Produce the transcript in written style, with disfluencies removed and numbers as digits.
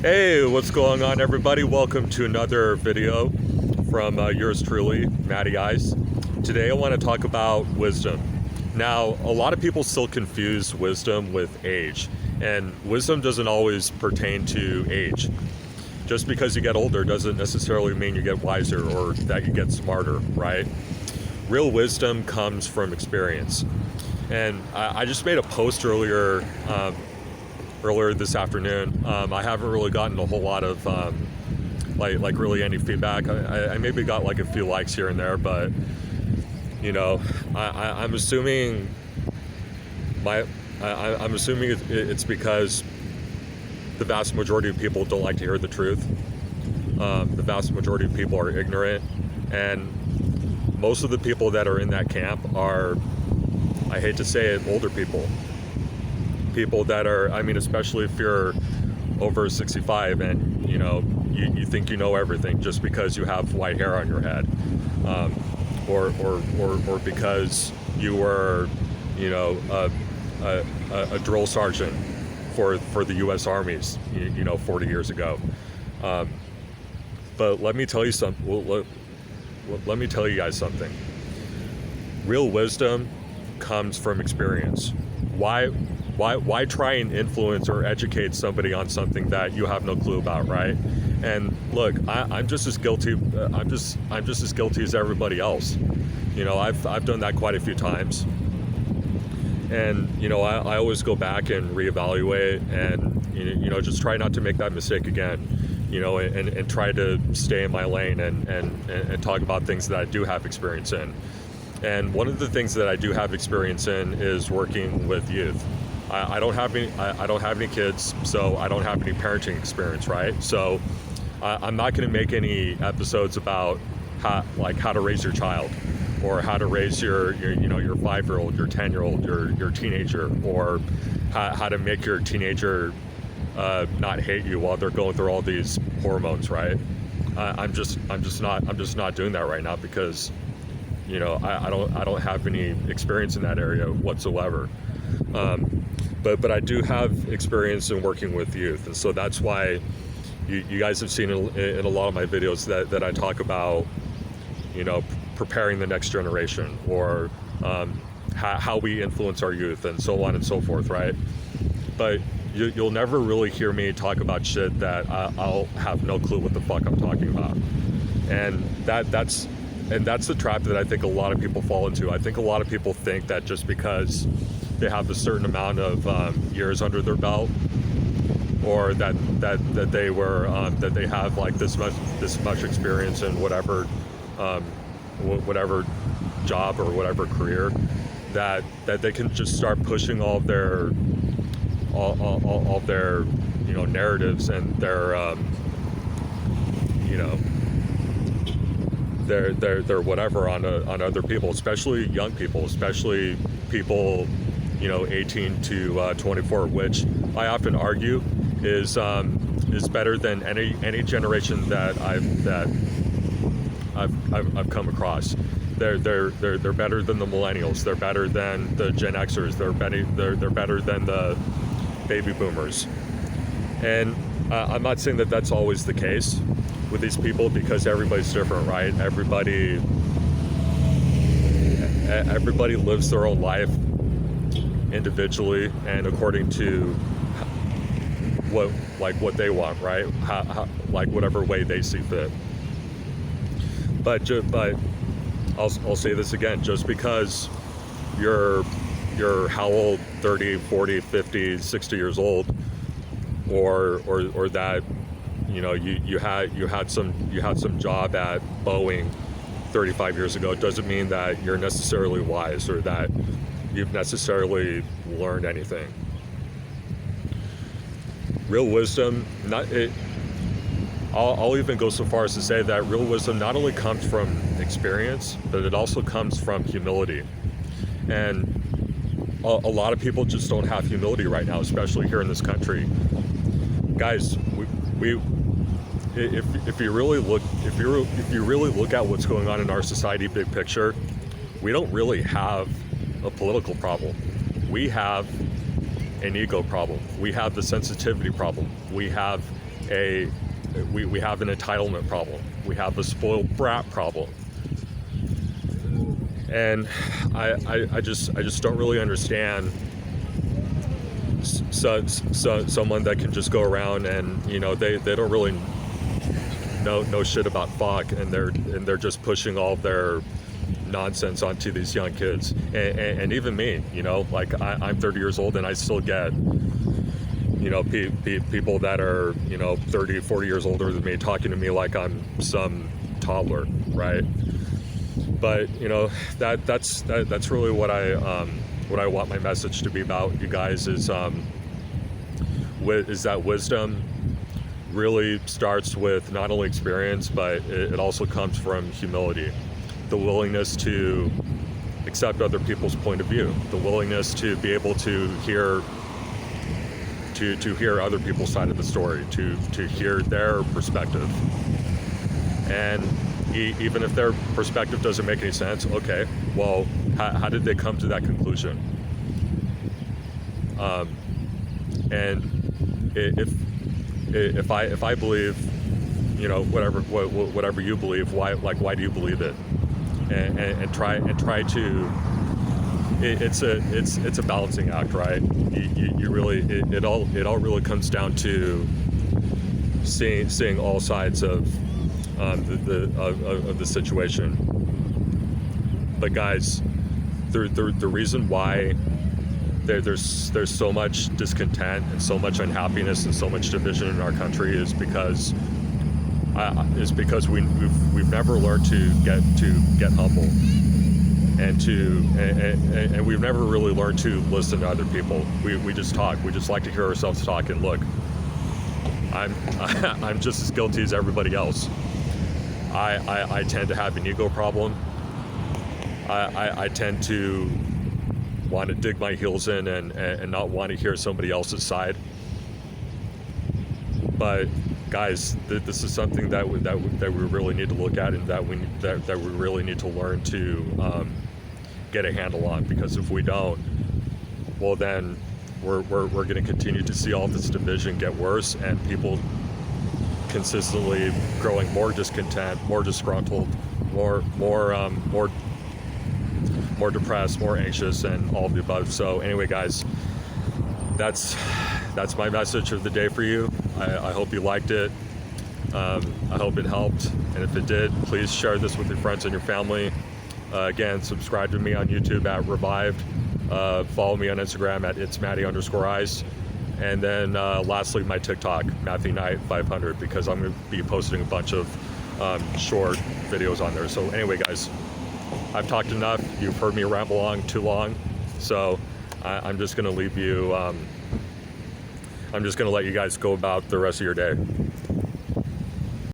Hey, what's going on, everybody? Welcome to another video from yours truly, Matty Eyes. Today I want to talk about wisdom. Now, a lot of people still confuse wisdom with age, and wisdom doesn't always pertain to age. Just because you get older doesn't necessarily mean you get wiser or that you get smarter, right? Real wisdom comes from experience. And I just made a post earlier this afternoon. I haven't really gotten a whole lot of like really any feedback. I maybe got like a few likes here and there, but you know, I'm assuming I'm assuming it's because the vast majority of people don't like to hear the truth. The vast majority of people are ignorant, and most of the people that are in that camp are, I hate to say it, older people. People that are, I mean, especially if you're over 65 and you think you know everything just because you have white hair on your head, or because you were a drill sergeant for the U.S. Armies 40 years ago. But let me tell you something. Let me tell you guys something. Real wisdom comes from experience. Why try and influence or educate somebody on something that you have no clue about, right? And look, I'm just as guilty. I'm just as guilty as everybody else. I've done that quite a few times. And I always go back and reevaluate, and just try not to make that mistake again. And try to stay in my lane and talk about things that I do have experience in. And one of the things that I do have experience in is working with youth. I don't have any kids, so I don't have any parenting experience, right? So I'm not going to make any episodes about how to raise your child, or how to raise your 5-year-old, your 10-year-old, your teenager, or how to make your teenager not hate you while they're going through all these hormones, right? I'm just not doing that right now because I don't have any experience in that area whatsoever. But I do have experience in working with youth, and so that's why you guys have seen in a lot of my videos that I talk about preparing the next generation, or how we influence our youth, and so on and so forth, right? But you'll never really hear me talk about shit that I'll have no clue what the fuck I'm talking about. And that's the trap that I think a lot of people fall into. I think a lot of people think that just because they have a certain amount of years under their belt, or that they have like this much experience in whatever job or whatever career, that they can just start pushing all their narratives and their whatever on other people, especially young people, especially people 18 to 24, which I often argue is better than any generation that I've come across. They're better than the millennials. They're better than the Gen Xers. They're better than the baby boomers. And I'm not saying that that's always the case with these people, because everybody's different, right? Everybody lives their own life individually and according to what they want, right? How, like whatever way they see fit. But I'll say this again, just because you're how old, 30, 40, 50, 60 years old, or that you had some job at Boeing 35 years ago, doesn't mean that you're necessarily wise or that you've necessarily learned anything. Real wisdom, I'll even go so far as to say that real wisdom not only comes from experience, but it also comes from humility. And a lot of people just don't have humility right now, especially here in this country. Guys, if you really look at what's going on in our society, big picture, we don't really have a political problem. We have an ego problem. We have the sensitivity problem. We have we have an entitlement problem. We have a spoiled brat problem. And I just don't really understand someone that can just go around and, you know, they don't really know shit about fuck, and they're just pushing all their nonsense onto these young kids. And even me, you know, like I'm 30 years old and I still get, you know, people that are, you know, 30, 40 years older than me talking to me like I'm some toddler, right? But, you know, that's really what I want my message to be about, you guys, is that wisdom really starts with not only experience, but it also comes from humility, the willingness to accept other people's point of view, the willingness to be able to hear other people's side of the story, to hear their perspective. And even if their perspective doesn't make any sense, okay, well, how did they come to that conclusion? And if I believe, you know, whatever you believe, why do you believe it? And try to. It's a balancing act, right? You really it all really comes down to seeing all sides of the situation. But guys, the reason why there's so much discontent and so much unhappiness and so much division in our country is because we've never learned to get humble, and we've never really learned to listen to other people. We just talk. We just like to hear ourselves talk. And look, I'm just as guilty as everybody else. I tend to have an ego problem. I tend to want to dig my heels in and not want to hear somebody else's side. But guys, this is something that we really need to look at, and that we really need to learn to get a handle on. Because if we don't, well, then we're going to continue to see all this division get worse, and people consistently growing more discontent, more disgruntled, more depressed, more anxious, and all of the above. So anyway, guys, that's my message of the day for you. I hope you liked it. I hope it helped, and if it did, please share this with your friends and your family. Again, subscribe to me on YouTube at Revived. Follow me on Instagram at itsmatty_eyes. And then lastly, my TikTok, Matthew Knight 500, because I'm going to be posting a bunch of short videos on there. So anyway, guys, I've talked enough. You've heard me ramble on too long. So I'm just going to leave you, I'm just going to let you guys go about the rest of your day.